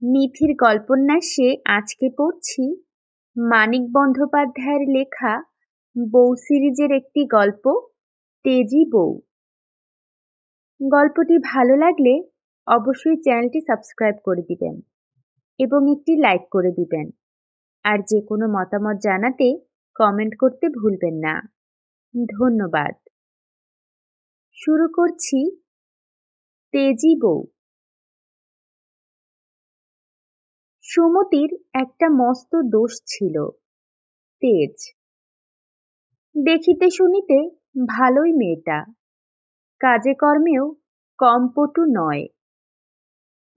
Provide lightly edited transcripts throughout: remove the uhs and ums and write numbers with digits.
নিধির গল্পন্যাসে আজকে পড়ছি মানিক বন্দ্যোপাধ্যায়ের লেখা বউ সিরিজের একটি গল্প, তেজি বউ। গল্পটি ভালো লাগলে অবশ্যই চ্যানেলটি সাবস্ক্রাইব করে দিবেন এবং একটি লাইক করে দিবেন। আর যে কোনো মতামত জানাতে কমেন্ট করতে ভুলবেন না। ধন্যবাদ। শুরু করছি তেজি বউ। সুমতির একটা মস্ত দোষ ছিল, তেজ। দেখিতে শুনিতে ভালোই মেয়েটা, কাজে কর্মেও কম পটু নয়।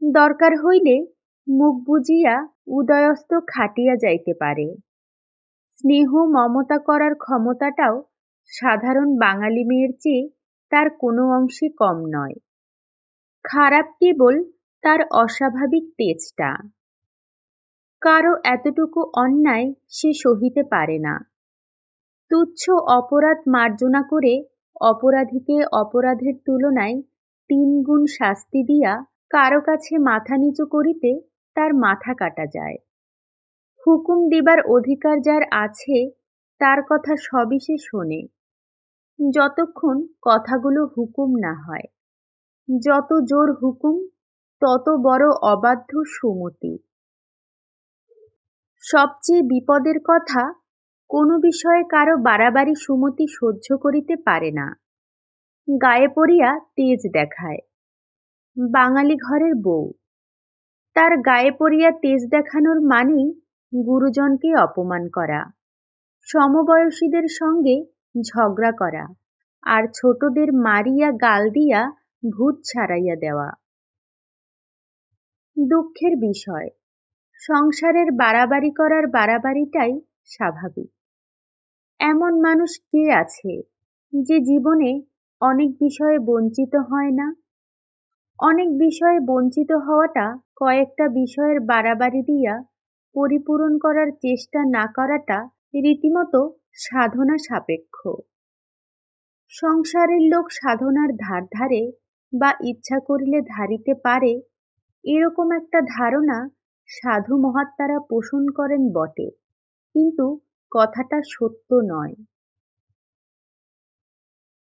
দরকার হইলে মুখ বুজিয়া উদয়স্ত খাটিয়া যাইতে পারে। স্নেহ মমতা করার ক্ষমতাটাও সাধারণ বাঙালি মেয়ের চেয়ে তার কোনো অংশে কম নয়। খারাপ কেবল তার অস্বাভাবিক তেজটা। কারো এতটুকু অন্যায় সে সহিতে পারে না। তুচ্ছ অপরাধ মার্জনা করে অপরাধীকে অপরাধের তুলনায় ৩ গুণ শাস্তি দিয়া কারো কাছে মাথা নিচু করিতে তার মাথা কাটা যায়। হুকুম দিবার অধিকার যার আছে তার কথা সবই সে শোনে, যতক্ষণ কথাগুলো হুকুম না হয়। যত জোর হুকুম তত বড় অবাধ্য সুমতি। সবচেয়ে বিপদের কথা, কোনো বিষয়ে কারো বাড়াবাড়ি সুমতি সহ্য করিতে পারে না। গায়ে পড়িয়া তেজ দেখায়। বাঙালি ঘরের বউ, তার গায়ে পড়িয়া তেজ দেখানোর মানেই গুরুজনকে অপমান করা, সমবয়সীদের সঙ্গে ঝগড়া করা, আর ছোটদের মারিয়া গাল দিয়া ভূত ছাড়াইয়া দেওয়া। দুঃখের বিষয়, সংসারের বাড়াবাড়ি করার বাড়াবাড়িটাই স্বাভাবিক। এমন মানুষ কে আছে যে জীবনে অনেক বিষয়ে বঞ্চিত হয় না? অনেক বিষয়ে বঞ্চিত হওয়াটা কয়েকটা বিষয়ের বাড়াবাড়ি দিয়া পরিপূরণ করার চেষ্টা না করাটা রীতিমতো সাধনা সাপেক্ষ। সংসারের লোক সাধনার ধার ধারে বা ইচ্ছা করিলে ধারিতে পারে, এরকম একটা ধারণা সাধু মহাত্মারা পোষণ করেন বটে, কিন্তু কথাটা সত্য নয়।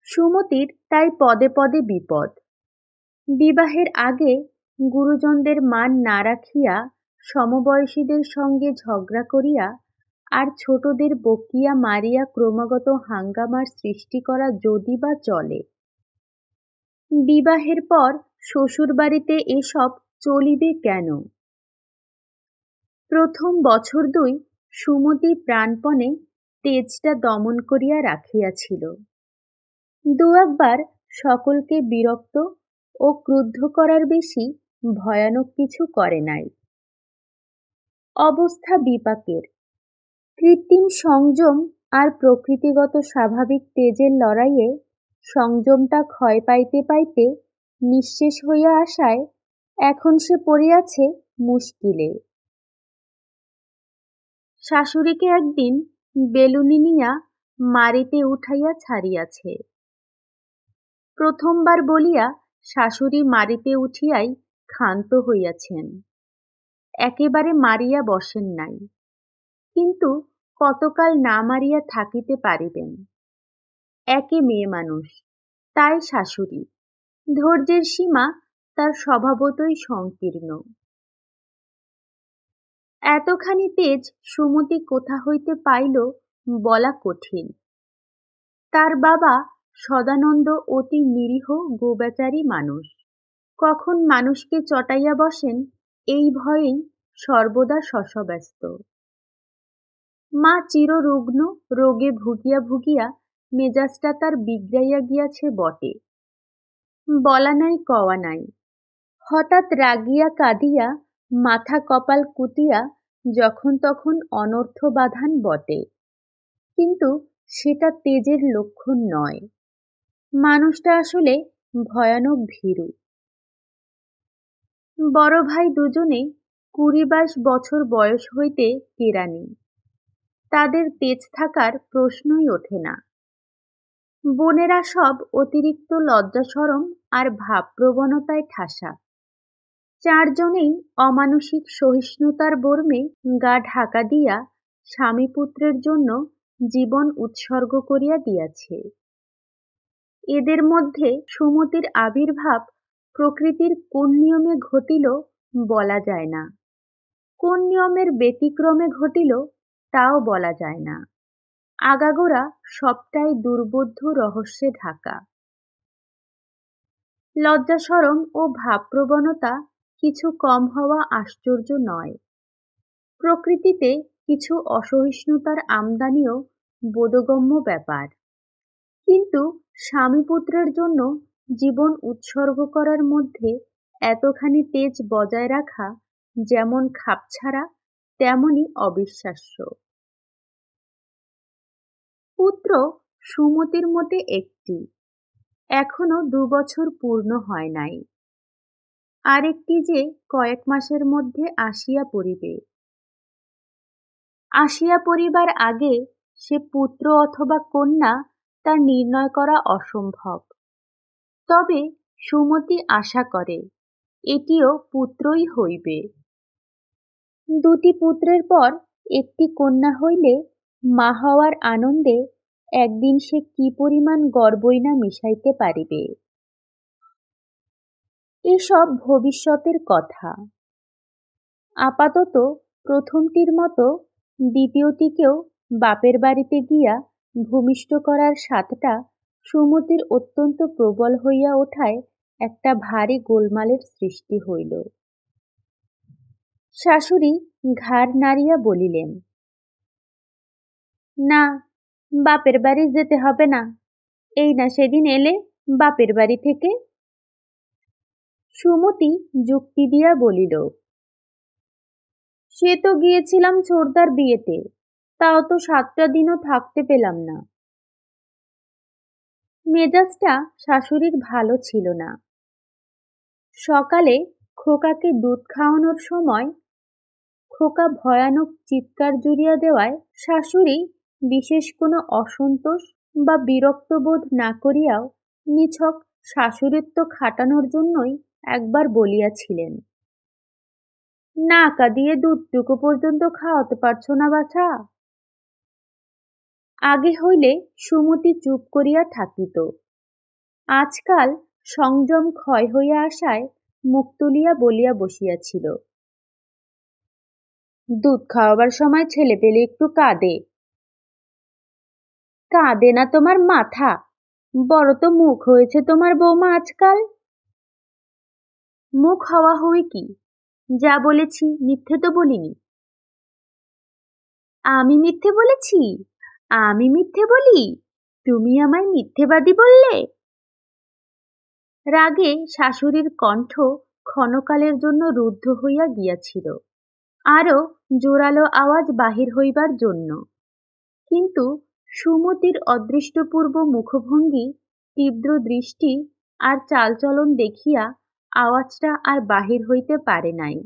সুমতির তাই পদে পদে বিপদ। বিবাহের আগে গুরুজনদের মান না রাখিয়া সমবয়সীদের সঙ্গে ঝগড়া করিয়া আর ছোটদের বকিয়া মারিয়া ক্রমাগত হাঙ্গামার সৃষ্টি করা যদি বা চলে, বিবাহের পর শ্বশুরবাড়িতে এসব চলিবে কেন? প্রথম বছর ২ সুমতি প্রাণপণে তেজটা দমন করিয়া রাখিয়াছিল। দু একবার সকলকে বিরক্ত ও ক্রুদ্ধ করার বেশি ভয়ানক কিছু করে নাই। অবস্থা বিপাকের। কৃত্রিম সংযম আর প্রকৃতিগত স্বাভাবিক তেজের লড়াইয়ে সংযমটা ক্ষয় পাইতে পাইতে নিঃশেষ হইয়া আসায় এখন সে পড়িয়াছে মুশকিলে। শাশুড়িকে একদিন বেলুনি নিয়া মারিতে উঠাইয়া ছাড়িয়াছে। প্রথমবার বলিয়া শাশুড়ি মারিতে উঠিয়াই ক্ষান্ত হইয়াছেন, একেবারে মারিয়া বসেন নাই। কিন্তু কতকাল না মারিয়া থাকিতে পারিবেন? একে মেয়ে মানুষ, তাই শাশুড়ি, ধৈর্যের সীমা তার স্বভাবতই সংকীর্ণ। এতখানি তেজ সুমতি কোথা হইতে পাইল বলা কঠিন। তার বাবা সদানন্দ অতি নিরীহ গোবেচারী মানুষ। কখন মানুষকে চটাইয়া বসেন এই ভয়েই সর্বদা শশব্যস্ত। মা চিররুগ্ন, রোগে ভুগিয়া ভুগিয়া মেজাজটা তার বিগড়াইয়া গিয়াছে বটে, বলা নাই কওয়া নাই। হঠাৎ রাগিয়া কাঁদিয়া মাথা কপাল কুটিয়া যখন তখন অনর্থ বাঁধান বটে, কিন্তু সেটা তেজের লক্ষণ নয়। মানুষটা আসলে ভয়ানক ভীরু। বড় ভাই দুজনে ২০-২২ বছর বয়স হইতে কেরানি, তাদের তেজ থাকার প্রশ্নই ওঠে না। বোনেরা সব অতিরিক্ত লজ্জা শরম আর ভাবপ্রবণতায় ঠাসা। চারজনেই অমানসিক সহিষ্ণুতার বর্মে গা ঢাকা দিয়া স্বামী পুত্রের জন্য জীবন উৎসর্গ করিয়া দিয়াছে। এদের মধ্যে সুমতির আবির্ভাব প্রকৃতির কোন নিয়মে ঘটিল বলা যায় না, কোন নিয়মের ব্যতিক্রমে ঘটিল তাও বলা যায় না। আগাগোড়া সবটাই দুর্বোধ্য রহস্যে ঢাকা। লজ্জাশরম ও ভাবপ্রবণতা কিছু কম হওয়া আশ্চর্য নয়। প্রকৃতিতে কিছু অসহিষ্ণুতার আমদানিও বোধগম্য ব্যাপার, কিন্তু স্বামীপুত্রের জন্য জীবন উৎসর্গ করার মধ্যে এতখানি তেজ বজায় রাখা যেমন খাপছাড়া তেমনি অবিশ্বাস্য। পুত্র সুমতির মোটে একটি, এখনো 2 বছর পূর্ণ হয় নাই। আরেকটি যে কয়েক মাসের মধ্যে আসিয়া পড়িবে। আসিয়া পড়িবার আগে সে পুত্র অথবা কন্যা তা নির্ণয় করা অসম্ভব। তবে সুমতি আশা করে এটিও পুত্রই হইবে। 2টি পুত্রের পর একটি কন্যা হইলে মা হওয়ার আনন্দে একদিন সে কি পরিমাণ গর্বই না মিশাইতে পারিবে। এসব ভবিষ্যতের কথা। আপাতত প্রথমটির মতো দ্বিতীয়টিকেও বাপের বাড়িতে গিয়া ভূমিষ্ঠ করার স্বাদটা সুমতির অত্যন্ত প্রবল হইয়া ওঠায় একটা ভারী গোলমালের সৃষ্টি হইল। শাশুড়ি ঘাড় নাড়িয়া বলিলেন, না, বাপের বাড়ি যেতে হবে না, এই না সেদিন এলে বাপের বাড়ি থেকে। সুমতি যুক্তি দিয়া বলিল, সে তো গিয়েছিলাম ছোটদার বিয়েতে, তাও তো 7টা দিনও থাকতে পেলাম না। মেজাজটা শাশুড়ির ভালো ছিল না। সকালে খোকাকে দুধ খাওয়ানোর সময় খোকা ভয়ানক চিৎকার জুড়িয়া দেওয়ায় শাশুড়ি বিশেষ কোনো অসন্তোষ বা বিরক্ত বোধ না করিয়াও নিছক শাশুড়িত্ব খাটানোর জন্যই একবার বলিয়াছিলেন, নাকা দিয়ে দুধটুকু পর্যন্ত খাওয়াতে পারছো না বাছা। আগে হইলে সুমতি চুপ করিয়া থাকিত, আজকাল সংযম ক্ষয় হইয়া আসায় মুখ তুলিয়া বলিয়া বসিয়াছিল, দুধ খাওয়াবার সময় ছেলে পেলে একটু কাঁদে। কাঁদে না তোমার মাথা, বড় তো মুখ হয়েছে তোমার বৌমা আজকাল। মুখ হওয়া হই কি, যা বলেছি মিথ্যে তো বলিনি। আমি মিথ্যে বলেছি? আমি মিথ্যে বলি? তুমি আমায় মিথ্যেবাদী বললে? রাগে শাশুড়ির কণ্ঠ ক্ষণকালের জন্য রুদ্ধ হইয়া গিয়াছিল, আরো জোরালো আওয়াজ বাহির হইবার জন্য, কিন্তু সুমতির অদৃষ্টপূর্ব মুখভঙ্গি, তীব্র দৃষ্টি আর চালচলন দেখিয়া আওয়াজটা আর বাহির হইতে পারে নাই।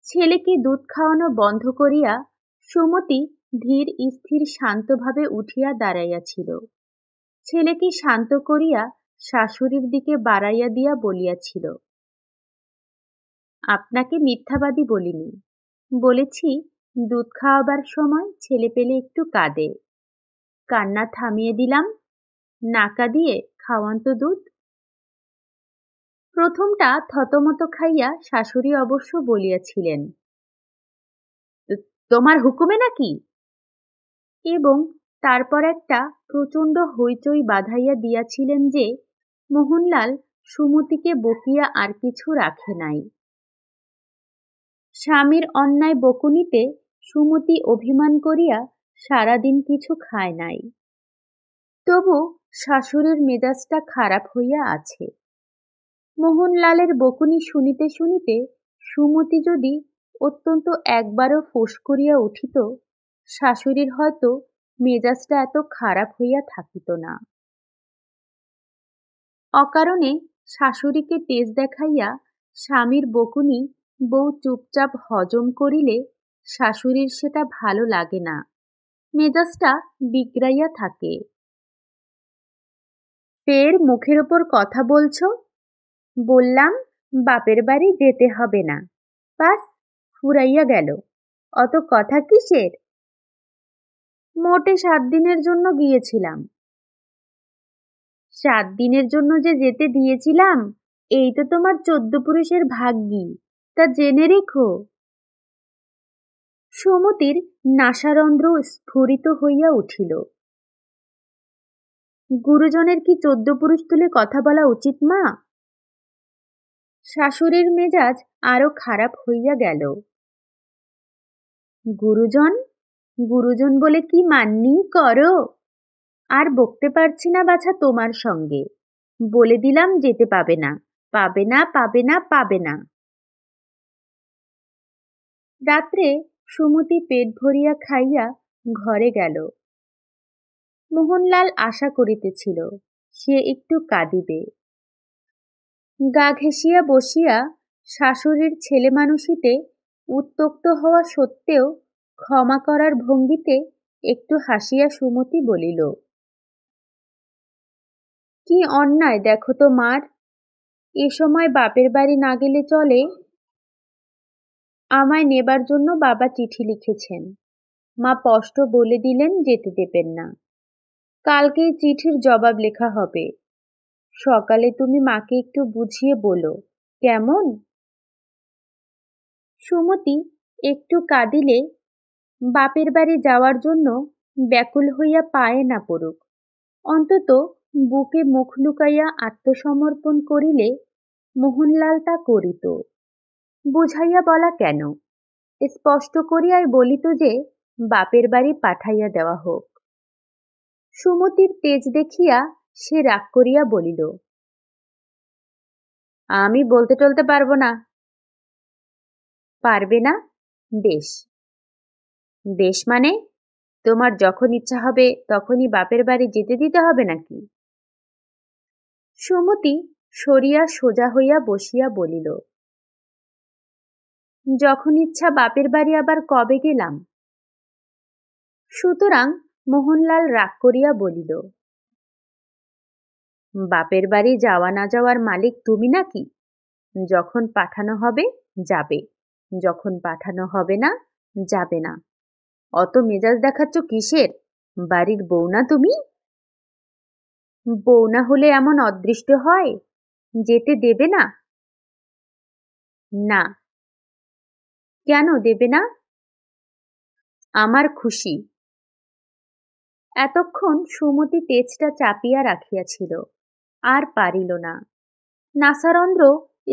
ছেলেকে দুধ খাওয়ানো বন্ধ করিয়া সুমতি ধীর স্থির শান্তভাবে উঠিয়া দাঁড়াইয়াছিল। ছেলেকে শান্ত করিয়া শাশুড়ির দিকে বাড়াইয়া দিয়া বলিয়াছিল, আপনাকে মিথ্যাবাদী বলিনি, বলেছি দুধ খাওয়াবার সময় ছেলে পেলে একটু কাঁদে, কান্না থামিয়ে দিলাম, নাকা দিয়ে খাওয়ান তো দুধ। প্রথমটা থতমত খাইয়া শাশুড়ি অবশ্য বলিয়াছিলেন, তোমার হুকুমে নাকি, এবং তারপর একটা প্রচণ্ড হইচই বাঁধাইয়া দিয়াছিলেন যে মোহনলাল সুমতিকে বকিয়া আর কিছু রাখে নাই। স্বামীর অন্যায় বকুনিতে সুমতি অভিমান করিয়া সারাদিন কিছু খায় নাই, তবু শাশুড়ির মেজাজটা খারাপ হইয়া আছে। মোহনলালের বকুনি শুনিতে শুনিতে সুমতি যদি অত্যন্ত একবারও ফোঁস করিয়া উঠিত, শাশুড়ির হয়তো মেজাজটা এত খারাপ হইয়া থাকিত না। অকারণে শাশুড়িকে তেজ দেখাইয়া স্বামীর বকুনি বউ চুপচাপ হজম করিলে শাশুড়ির সেটা ভালো লাগে না, মেজাজটা বিগড়াইয়া থাকে। ফের মুখের ওপর কথা বলছ? বললাম বাপের বাড়ি যেতে হবে না, বাস ফুরাইয়া গেল। অত কথা কিসের? মোটে 7 দিনের জন্য গিয়েছিলাম। 7 দিনের জন্য যে যেতে দিয়েছিলাম, এই তো তোমার 14 পুরুষের ভাগ্যি, তা জেনে রেখো। সুমতির নাসারন্ধ্র স্ফুরিত হইয়া উঠিল। গুরুজনের কি 14 পুরুষ তুলে কথা বলা উচিত মা? শাশুড়ির মেজাজ আরো খারাপ হইয়া গেল। গুরুজন গুরুজন বলে কি মান্যি করো? আর বকতে পারছি না বাছা তোমার সঙ্গে। বলে দিলাম যেতে পাবে না, পাবে না, পাবে না, পাবে না। রাত্রে সুমতি পেট ভরিয়া খাইয়া ঘরে গেল। মোহনলাল আশা করিতেছিল সে একটু কাঁদিবে। গা ঘেঁষিয়া বসিয়া শাশুড়ির ছেলেমানুষিতে উত্ত্যক্ত হওয়া সত্ত্বেও ক্ষমা করার ভঙ্গিতে একটু হাসিয়া সুমতি বলিল, কি অন্যায় দেখো তো মার, এ সময় বাপের বাড়ি না গেলে চলে? আমায় নেবার জন্য বাবা চিঠি লিখেছেন, মা স্পষ্ট বলে দিলেন যেতে দেবেন না। কালকেই চিঠির জবাব লেখা হবে। সকালে তুমি মাকে একটু বুঝিয়ে বলো, কেমন? সুমতি একটু কাঁদিলে বাপের বাড়ি যাওয়ার জন্য ব্যাকুল হইয়া পায়ে না পড়ুক, অন্তত বুকে মুখ লুকাইয়া আত্মসমর্পণ করিলে মোহনলাল তা করিত। বুঝাইয়া বলা কেন, স্পষ্ট করিয়াই বলিত যে বাপের বাড়ি পাঠাইয়া দেওয়া হোক। সুমতির তেজ দেখিয়া সে রাগ করিয়া বলিল, আমি বলতে টলতে পারবো না। পারবে না? বেশ। বেশ মানে? তোমার যখন ইচ্ছা হবে তখনই বাপের বাড়ি যেতে দিতে হবে নাকি? সুমতি সরিয়া সোজা হইয়া বসিয়া বলিল, যখন ইচ্ছা বাপের বাড়ি আবার কবে গেলাম? সুতরাং মোহনলাল রাগ করিয়া বলিল, বাপের বাড়ি যাওয়া না যাওয়ার মালিক তুমি নাকি? যখন পাঠানো হবে যাবে, যখন পাঠানো হবে না যাবে না। অত মেজাজ দেখাচ্ছ কিসের? বাড়ির বউ না তুমি? বউ না হলে এমন অদৃষ্ট হয়? যেতে দেবে না? না। কেন দেবে না? আমার খুশি। এতক্ষণ সুমতি তেজটা চাপিয়া রাখিয়াছিল, আর পারিল না। নাসারন্ধ্র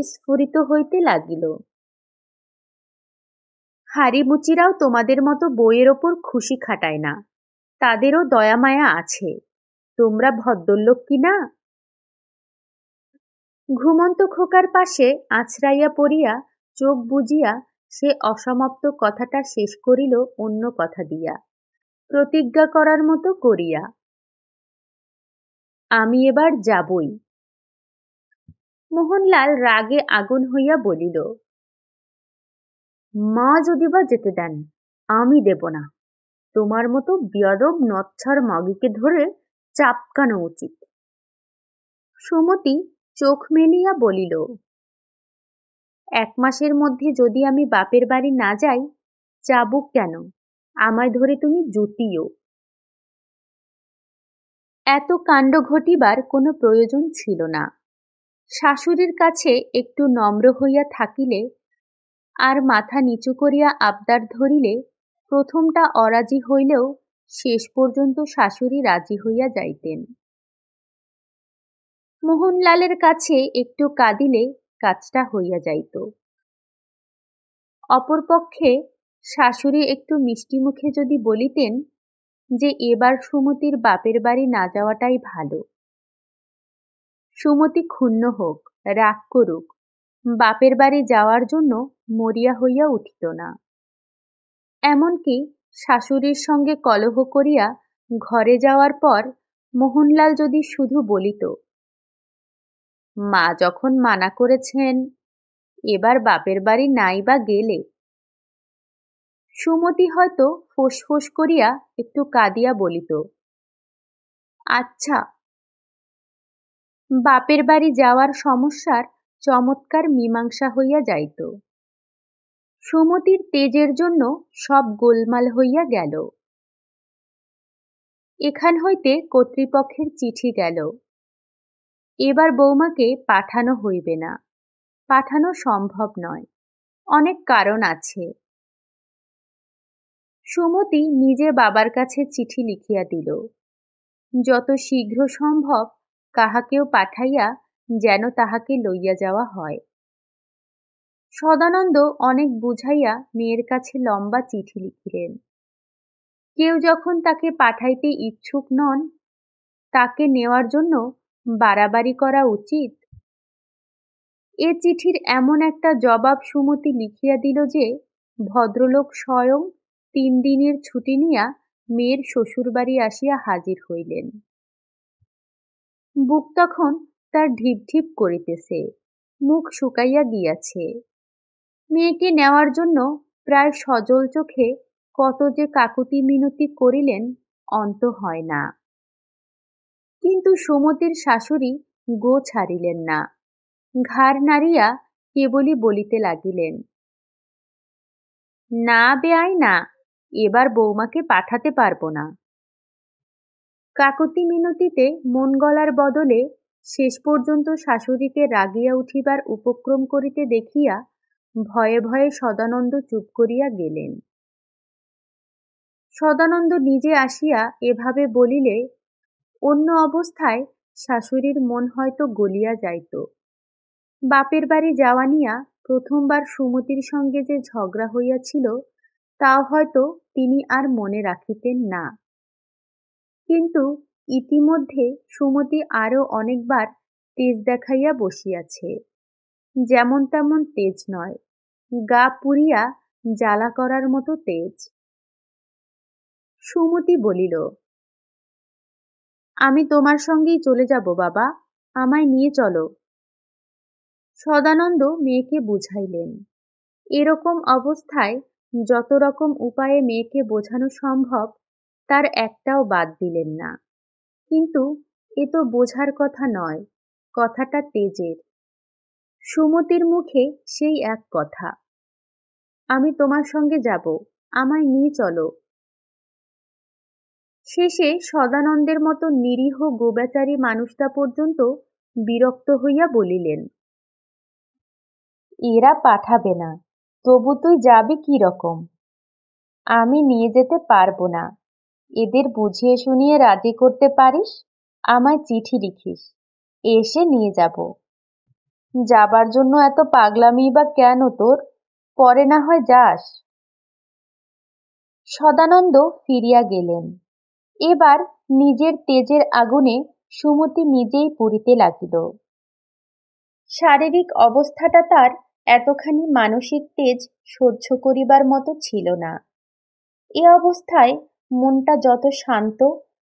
স্ফুরিত হইতে লাগিল। হাড়িমুচিরাও তোমাদের মতো বইয়ের ওপর খুশি খাটায় না, তাদেরও দয়ামায়া আছে। তোমরা ভদ্রলোক কি না? ঘুমন্ত খোকার পাশে আছড়াইয়া পড়িয়া চোখ বুজিয়া সে অসমাপ্ত কথাটা শেষ করিল অন্য কথা দিয়া, প্রতিজ্ঞা করার মতো করিয়া, আমি এবার যাবই। মোহনলাল রাগে আগুন হইয়া বলিল, মা যদি বা যেতে দেন, আমি দেব না। তোমার মতো বিয়াদব নচ্ছার মাগিকে ধরে চাপকানো উচিত। সুমতি চোখ মেলিয়া বলিল, 1 মাসের মধ্যে যদি আমি বাপের বাড়ি না যাই, চাবুক কেন, আমায় ধরে তুমি জুতিও। এত কাণ্ড ঘটিবার কোনো প্রয়োজন ছিল না। শাশুড়ির কাছে একটু নম্র হইয়া থাকিলে আর মাথা নিচু করিয়া আবদার ধরিলে প্রথমটা অরাজি হইলেও শেষ পর্যন্ত শাশুড়ি রাজি হইয়া যাইতেন। মোহনলালের কাছে একটু কাঁদিলে কাজটা হইয়া যাইত। অপরপক্ষে শাশুড়ি একটু মিষ্টি মুখে যদি বলিতেন যে এবার সুমতির বাপের বাড়ি না যাওয়াটাই ভালো, সুমতি ক্ষুণ্ণ হোক, রাগ করুক, বাপের বাড়ি যাওয়ার জন্য মরিয়া হইয়া উঠিত না। এমনকি শাশুড়ির সঙ্গে কলহ করিয়া ঘরে যাওয়ার পর মোহনলাল যদি শুধু বলিত, মা যখন মানা করেছেন, এবার বাপের বাড়ি নাই বা গেলে, সুমতি হয়তো ফোঁস করিয়া একটু কাঁদিয়া বলিত, আচ্ছা। বাপের বাড়ি যাওয়ার সমস্যার চমৎকার মীমাংসা হইয়া যাইত। সুমতির তেজের জন্য সব গোলমাল হইয়া গেল। এখান হইতে কর্তৃপক্ষের চিঠি গেল, এবার বৌমাকে পাঠানো হইবে না, পাঠানো সম্ভব নয়, অনেক কারণ আছে। সুমতি নিজে বাবার কাছে চিঠি লিখিয়া দিল, যত শীঘ্র সম্ভব কাহাকেও পাঠাইয়া যেন তাহাকে লইয়া যাওয়া হয়। সদানন্দ অনেক বুঝাইয়া মেয়ের কাছে লম্বা চিঠি লিখিলেন। কেউ যখন তাকে পাঠাইতে ইচ্ছুক নন, তাকে নেওয়ার জন্য বাড়াবাড়ি করা উচিত? এ চিঠির এমন একটা জবাব সুমতি লিখিয়া দিল যে ভদ্রলোক স্বয়ং 3 দিনের ছুটি নিয়া মেয়ের শ্বশুরবাড়ি আসিয়া হাজির হইলেন। বুক তখন তার ঢিপ ঢিপ করিতেছে, মুখ শুকাইয়া গিয়াছে। মেয়েকে নেওয়ার জন্য প্রায় সজল চোখে কত যে কাকুতি মিনতি করিলেন, অন্ত হয় না। কিন্তু সুমতির শাশুড়ি গো ছাড়িলেন না, ঘাড় নাড়িয়া কেবলই বলিতে লাগিলেন, না বেয়াই না, এবার বৌমাকে পাঠাতে পারবো না। কাকুতি মিনতিতে মন গলার বদলে শেষ পর্যন্ত শাশুড়িকে রাগিয়া উঠিবার উপক্রম করিতে দেখিয়া ভয়ে ভয়ে সদানন্দ চুপ করিয়া গেলেন। সদানন্দ নিজে আসিয়া এভাবে বলিলে অন্য অবস্থায় শাশুড়ির মন হয়তো গলিয়া যাইত। বাপের বাড়ি যাওয়া নিয়া প্রথমবার সুমতির সঙ্গে যে ঝগড়া হইয়াছিল, তাও হয়তো তিনি আর মনে রাখিতেন না। কিন্তু ইতিমধ্যে সুমতি আরও অনেকবার তেজ দেখাইয়া বসিয়াছে। যেমন তেমন তেজ নয়, গা পুড়িয়া জ্বালা করার মতো তেজ। সুমতি বলিল, আমি তোমার সঙ্গেই চলে যাব বাবা, আমায় নিয়ে চলো। সদানন্দ মেয়েকে বুঝাইলেন। এরকম অবস্থায় যত রকম উপায়ে মেয়েকে বোঝানো সম্ভব তার একটাও বাদ দিলেন না। কিন্তু এ তো বোঝার কথা নয়, কথাটা তেজের। সুমতির মুখে সেই এক কথা, আমি তোমার সঙ্গে যাব, আমায় নিয়ে চলো। শেষে সদানন্দের মতো নিরীহ গোবেচারী মানুষটা পর্যন্ত বিরক্ত হইয়া বলিলেন, এরা পাঠাবে না, তবু তুই যাবি কি রকম? আমি নিয়ে যেতে পারবো না। এদের বুঝিয়ে শুনিয়ে রাজি করতে পারিস, আমায় চিঠি লিখিস, এসে নিয়ে যাব। যাবার জন্য এত পাগলামি বা কেন তোর? পরে না হয় যাস। সদানন্দ ফিরিয়া গেলেন। এবার নিজের তেজের আগুনে সুমতি নিজেই পুড়িতে লাগিল। শারীরিক অবস্থাটা তার এতখানি মানসিক তেজ সহ্য করিবার মতো ছিল না। এ অবস্থায় মনটা যত শান্ত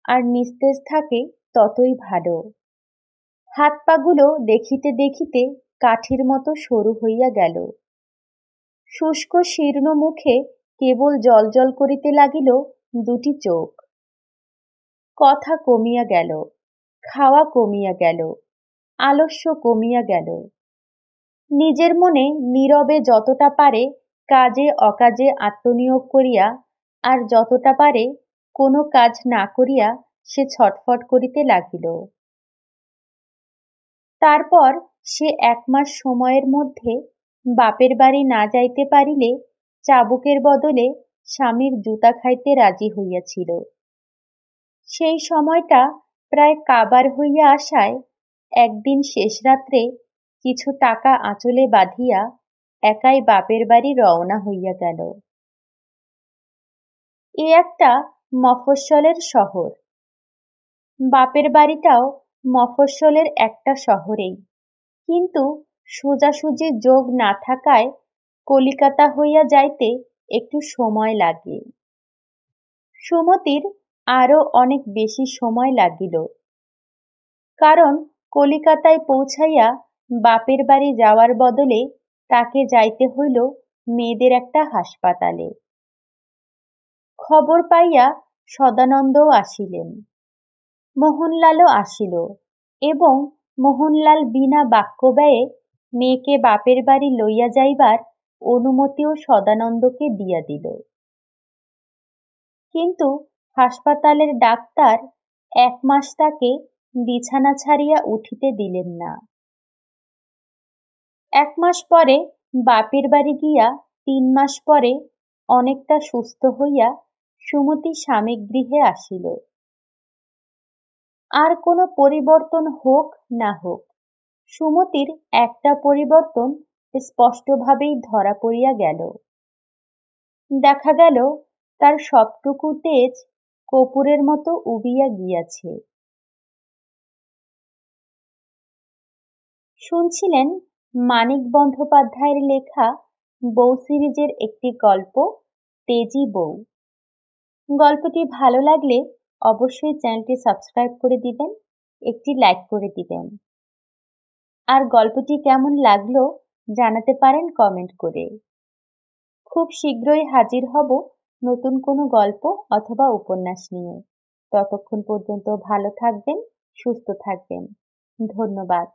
আর নিস্তেজ থাকে ততই ভালো। হাত পাগুলো দেখিতে দেখিতে কাঠির মতো সরু হইয়া গেল। শুষ্ক শীর্ণ মুখে কেবল জলজল করিতে লাগিল দুটি চোখ। কথা কমিয়া গেল, খাওয়া কমিয়া গেল, আলস্য কমিয়া গেল। নিজের মনে নীরবে যতটা পারে কাজে অকাজে আত্মনিয়োগ করিয়া, আর যতটা পারে কোনো কাজ না করিয়া সে ছটফট করিতে লাগিল। তারপর সে 1 মাস সময়ের মধ্যে বাপের বাড়ি না যাইতে পারিলে চাবুকের বদলে স্বামীর জুতা খাইতে রাজি হইয়াছিল। সেই সময়টা প্রায় কাবার হইয়া আসায় একদিন শেষ রাত্রে কিছু টাকা আঁচলে বাঁধিয়া একাই বাপের বাড়ি রওনা হইয়া গেল। এ একটা মফস্বলের শহর। বাপের বাড়িটাও মফস্বলের একটা শহরেই, কিন্তু সোজাসুজি যোগ না থাকায় কলিকাতা হইয়া যাইতে একটু সময় লাগে। সুমতির আরও অনেক বেশি সময় লাগিল, কারণ কলিকাতায় পৌঁছাইয়া বাপের বাড়ি যাওয়ার বদলে তাকে যাইতে হইল মেয়েদের একটা হাসপাতালে। খবর পাইয়া সদানন্দও আসিলেন, মোহনলালও আসিল এবং মোহনলাল বিনা বাক্য ব্যয়ে মেয়েকে বাপের বাড়ি লইয়া যাইবার অনুমতিও সদানন্দকে দিয়া দিল। কিন্তু হাসপাতালের ডাক্তার 1 মাস তাকে বিছানা ছাড়িয়া উঠিতে দিলেন না। 1 মাস পরে বাপের বাড়ি গিয়া 3 মাস পরে অনেকটা সুস্থ হইয়া সুমতি স্বামীগৃহে আসিল। আর কোনো পরিবর্তন হোক না হোক, সুমতির একটা পরিবর্তন স্পষ্টভাবেই ধরা পড়িয়া গেল। দেখা গেল তার সবটুকু তেজ কপুরের মতো উবিয়া গিয়াছে। শুনছিলেন মানিক বন্দ্যোপাধ্যায়ের লেখা বউ সিরিজের একটি গল্প, তেজি বউ। গল্পটি ভালো লাগলে অবশ্যই চ্যানেলটি সাবস্ক্রাইব করে দিবেন, একটি লাইক করে দিবেন। আর গল্পটি কেমন লাগলো জানাতে পারেন কমেন্ট করে। খুব শীঘ্রই হাজির হব নতুন কোনো গল্প অথবা উপন্যাস নিয়ে। ততক্ষণ পর্যন্ত ভালো থাকবেন, সুস্থ থাকবেন। ধন্যবাদ।